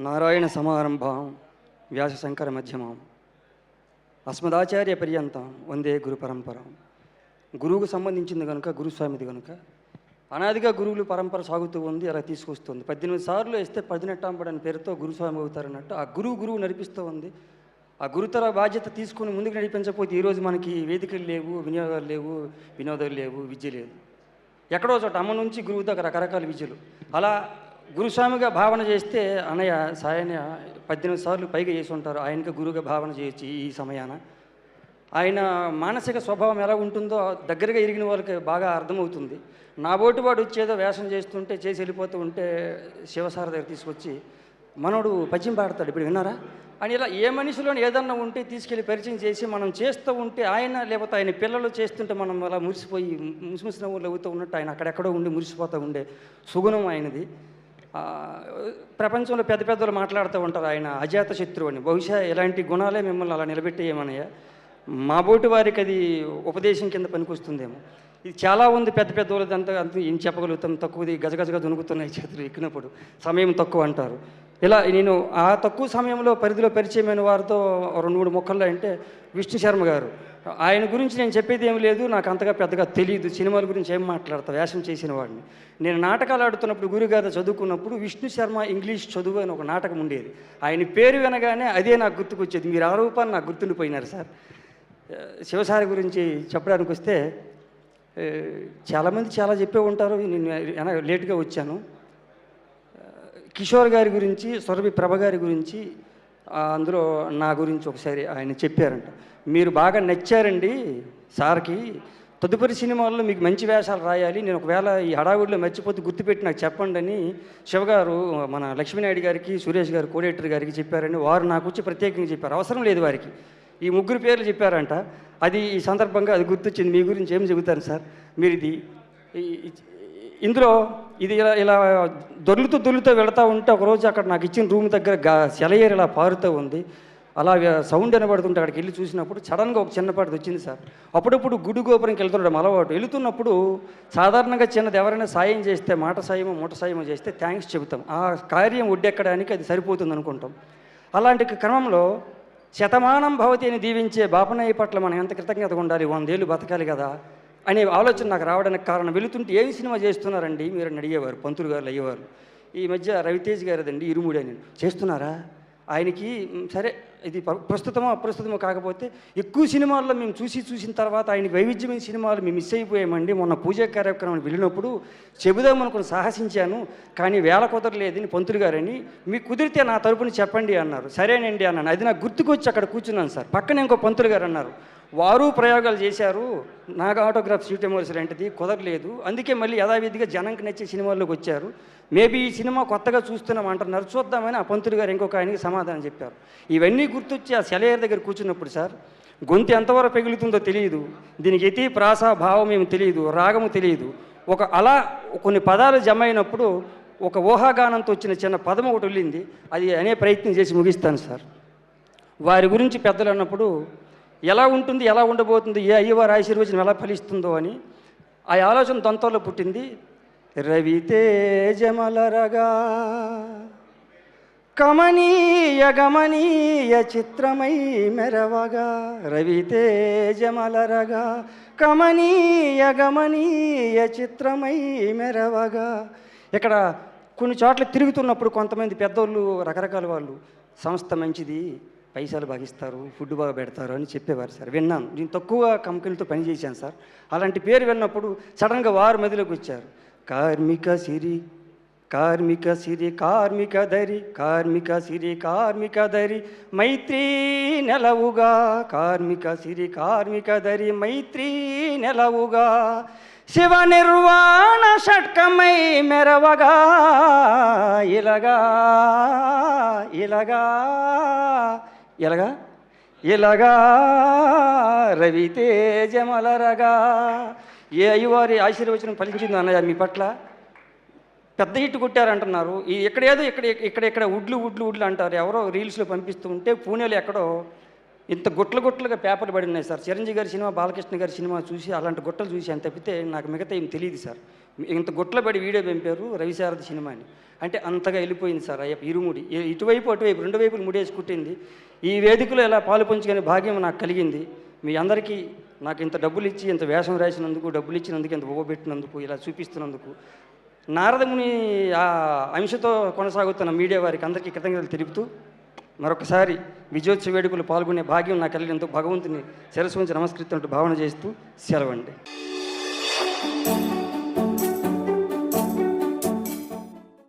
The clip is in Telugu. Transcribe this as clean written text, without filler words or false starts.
నారాయణ సమారంభాం వ్యాస శంకర మధ్యమాం అస్మదాచార్య పర్యంతం వందే గురు పరంపరం. గురువుకు సంబంధించింది కనుక గురుస్వామిది కనుక అనాదిగా గురువులు పరంపర సాగుతూ ఉంది, అలా తీసుకొస్తుంది. 18 సార్లు వేస్తే 10 నెట్టాంబడని పేరుతో గురుస్వామి అవుతారన్నట్టు ఆ గురువు నడిపిస్తూ ఉంది. ఆ గురుతర బాధ్యత తీసుకుని ముందుకు నడిపించకపోతే ఈరోజు మనకి వేదికలు లేవు, వినియోగాలు లేవు, వినోదాలు లేవు, విద్య లేదు. ఎక్కడో చోట అమ్మ నుంచి గురువు దగ్గర రకరకాల విద్యలు. అలా గురుస్వామిగా భావన చేస్తే అన్నయ్య సాయన్న 18 సార్లు పైగా చేసి ఉంటారు. ఆయనకి గురువుగా భావన చేయొచ్చు ఈ సమయాన. ఆయన మానసిక స్వభావం ఎలా ఉంటుందో దగ్గరగా ఎరిగిన వాళ్ళకి బాగా అర్థమవుతుంది. నా బోటి వాడు వచ్చేదో వేషం చేస్తుంటే చేసి వెళ్ళిపోతూ ఉంటే శివసార దగ్గర తీసుకొచ్చి మనోడు పద్యం పాడతాడు, ఇప్పుడు విన్నారా అని ఇలా ఏ మనిషిలోని ఏదన్నా ఉంటే తీసుకెళ్ళి పరిచయం చేసి మనం చేస్తూ ఉంటే ఆయన లేకపోతే ఆయన పిల్లలు చేస్తుంటే మనం అలా మురిసిపోయి ముసిముసి నవ్వులు అవుతూ ఉన్నట్టు ఆయన అక్కడెక్కడో ఉండి మురిసిపోతూ ఉండే సుగుణం ఆయనది. ప్రపంచంలో పెద్ద పెద్దలు మాట్లాడుతూ ఉంటారు ఆయన అజాత శత్రువు అని. బహుశా ఇలాంటి గుణాలే మిమ్మల్ని అలా నిలబెట్టేయమనయ్య. మా బోటి వారికి అది ఉపదేశం కింద పనికొస్తుందేమో. ఇది చాలా ఉంది పెద్ద వాళ్ళది అంత ఏం చెప్పగలుగుతాం. తక్కువది గజగజగా దొనుకుతున్నాయి చేతులు ఎక్కినప్పుడు, సమయం తక్కువ అంటారు. ఇలా నేను ఆ తక్కువ సమయంలో పరిధిలో పరిచయమైన వారితో 2-3 మొక్కల్లో అంటే విష్ణు శర్మ గారు. ఆయన గురించి నేను చెప్పేది ఏమి లేదు, నాకు అంతగా పెద్దగా తెలియదు. సినిమాల గురించి ఏం మాట్లాడతా, వేషం చేసిన వాడిని. నేను నాటకాలు ఆడుతున్నప్పుడు గురుగారు చదువుకున్నప్పుడు విష్ణు శర్మ ఇంగ్లీష్ చదువు అని ఒక నాటకం ఉండేది. ఆయన పేరు వినగానే అదే నాకు గుర్తుకొచ్చేది. మీరు ఆ రూపాన్ని నాకు గుర్తుండిపోయినారు సార్. శివసారి గురించి చెప్పడానికి వస్తే చాలామంది చాలా చెప్పే ఉంటారు. నేను లేట్గా వచ్చాను. కిషోర్ గారి గురించి, సురభి ప్రభ గారి గురించి, అందులో నా గురించి ఒకసారి ఆయన చెప్పారంట. మీరు బాగా నచ్చారండి సార్కి, తదుపరి సినిమాల్లో మీకు మంచి వేషాలు రాయాలి, నేను ఒకవేళ ఈ హడావుడిలో మర్చిపోతే గుర్తుపెట్టి నాకు చెప్పండి అని శివగారు మన లక్ష్మీనాయుడు గారికి, సురేష్ గారు కోడేటర్ గారికి చెప్పారని వారు నాకు వచ్చి ప్రత్యేకంగా చెప్పారు. అవసరం లేదు వారికి, ఈ 3 పేర్లు చెప్పారంట. అది ఈ సందర్భంగా అది గుర్తొచ్చింది. మీ గురించి ఏం చెబుతారు సార్ మీరు? ఇందులో ఇది ఇలా దొర్లుతూ వెళుతూ ఉంటే ఒకరోజు అక్కడ నాకు ఇచ్చిన రూమ్ దగ్గర సెలయేరు ఇలా పారుతూ ఉంది. అలా సౌండ్ వినబడుతుంటే అక్కడికి వెళ్ళి చూసినప్పుడు సడన్గా ఒక చిన్నపాటిది వచ్చింది సార్. అప్పుడప్పుడు గుడి గోపురంకి వెళ్తుండడం అలవాటు. వెళుతున్నప్పుడు సాధారణంగా చిన్నది ఎవరైనా సాయం చేస్తే, మాట సాయమో మూట సాయమో చేస్తే థ్యాంక్స్ చెబుతాం. ఆ కార్యం ఒడ్డెక్కడానికి అది సరిపోతుంది అనుకుంటాం. అలాంటి క్రమంలో శతమానం భవతి అని దీవించే బాపనయ్య పట్ల మనం ఎంత కృతజ్ఞతగా ఉండాలి, 100 ఏళ్ళు బతకాలి కదా అనే ఆలోచన నాకు రావడానికి కారణం, వెళుతుంటే ఏం సినిమా చేస్తున్నారండి మీరు అని అడిగేవారు పంతులు గారు అయ్యేవారు. ఈ మధ్య రవితేజ్ గారిదండి ఇరుముడి అని. చేస్తున్నారా? ఆయనకి సరే ఇది ప్రస్తుతమో అప్రస్తుతమో కాకపోతే ఎక్కువ సినిమాల్లో మేము చూసిన తర్వాత ఆయనకి వైవిధ్యమైన సినిమాలు మేము మిస్ అయిపోయామండి. మొన్న పూజా కార్యక్రమానికి వెళ్ళినప్పుడు చెబుదామనుకుని సాహసించాను, కానీ వేళ కుదరలేదని పంతులు గారని, మీకు కుదిరితే నా తరపున చెప్పండి అన్నారు. సరేనండి అన్నాను. అది నాకు గుర్తుకొచ్చి అక్కడ కూర్చున్నాను సార్. పక్కన ఇంకో పంతులు గారు అన్నారు, వారు ప్రయోగాలు చేశారు, నాకు ఆటోగ్రాఫ్ సీట్ ఎమోల్స్ లాంటిది కుదరలేదు, అందుకే మళ్ళీ యథావిధిగా జనంకి నచ్చే సినిమాల్లోకి వచ్చారు, మేబీ ఈ సినిమా కొత్తగా చూస్తున్నాం అంటున్నారు, చూద్దామని ఆ పంతులు గారు ఇంకొక ఆయనకి సమాధానం చెప్పారు. ఇవన్నీ గుర్తొచ్చి ఆ సెలయేరు దగ్గర కూర్చున్నప్పుడు సార్ గొంతు ఎంతవరకు పెగులుతుందో తెలియదు, దీనికి యతి ప్రాస భావం ఏమి తెలియదు, రాగము తెలియదు. అలా కొన్ని పదాలు జమ అయినప్పుడు ఒక ఊహాగానంతో వచ్చిన చిన్న పదం ఒకటి వెళ్ళింది. అది అనే ప్రయత్నం చేసి ముగిస్తాను సార్. వారి గురించి పెద్దలు అన్నప్పుడు ఎలా ఉంటుంది, ఎలా ఉండబోతుంది, ఏ అయ్యవారి ఆశీర్వచనం ఎలా ఫలిస్తుందో అని ఆ ఆలోచన దొంతలో పుట్టింది. రవితేజమలరగా కమనీయ గమనీయ చిత్రమై మెరవగా, రవితేజమలరగా కమనీయ గమనీయ చిత్రమై మెరవగా. ఇక్కడ కొన్ని చోట్ల తిరుగుతున్నప్పుడు కొంతమంది పెద్దోళ్ళు, రకరకాల వాళ్ళు, సంస్థ మంచిది, పైసలు భాగిస్తారు, ఫుడ్ బాగా పెడతారు అని చెప్పేవారు సార్. విన్నాను. నేను తక్కువ కంపెనీలతో పనిచేశాను సార్. అలాంటి పేరు విన్నప్పుడు సడన్గా వారు మదిలోకి వచ్చారు. కార్మిక సిరి కార్మిక సిరి కార్మిక దరి, కార్మిక సిరి కార్మిక దరి మైత్రీ నెలవుగా, కార్మిక సిరి కార్మిక దరి మైత్రీ నెలవుగా, శివ నిర్వాణ షట్కమై మెరవగా, ఇలగా ఇలగా ఎలాగా ఇలాగా రవితేజమలరగా. ఏ అయ్యవారి ఆశీర్వచనం ఫలించింది అన్నయ్య మీ పట్ల? పెద్ద హిట్ కొట్టారంటున్నారు. ఇక్కడేదో ఇక్కడ ఉడ్లు అంటారు. ఎవరో రీల్స్లో పంపిస్తూ ఉంటే పూణేలో ఎక్కడో ఇంత గుట్టలు గుట్టలుగా పేపర్లు పడి ఉన్నాయి సార్. చిరంజీవి గారి సినిమా, బాలకృష్ణ గారి సినిమా చూసి అలాంటి గుట్టలు చూసి అని తప్పితే నాకు మిగతా ఏం తెలియదు సార్. ఇంత గుట్టలు పడి వీడియో పంపారు రవిశారద సినిమా అని. అంటే అంతగా వెళ్ళిపోయింది సార్. అయ్యప్ప ఇరుముడి ఇటువైపు అటువైపు రెండు వైపులు ముడేసి కుట్టింది. ఈ వేదికలో ఇలా పాలు పంచుకునే భాగ్యం నాకు కలిగింది. మీ అందరికీ నాకు ఇంత డబ్బులు ఇచ్చి, ఇంత వేషం రాసినందుకు, డబ్బులు ఇచ్చినందుకు, ఇంత పెట్టినందుకు, ఇలా చూపిస్తున్నందుకు, నారదముని ఆ అంశతో కొనసాగుతున్న మీడియా వారికి అందరికీ కృతజ్ఞతలు తెలుపుతూ మరొకసారి విజయోత్సవ వేడుకలు పాల్గొనే భాగ్యం నాకు కలిగినందుకు భగవంతుని శిరస్సు ఉంచి నమస్కరిస్తున్నట్టు భావన చేస్తూ సెలవండి.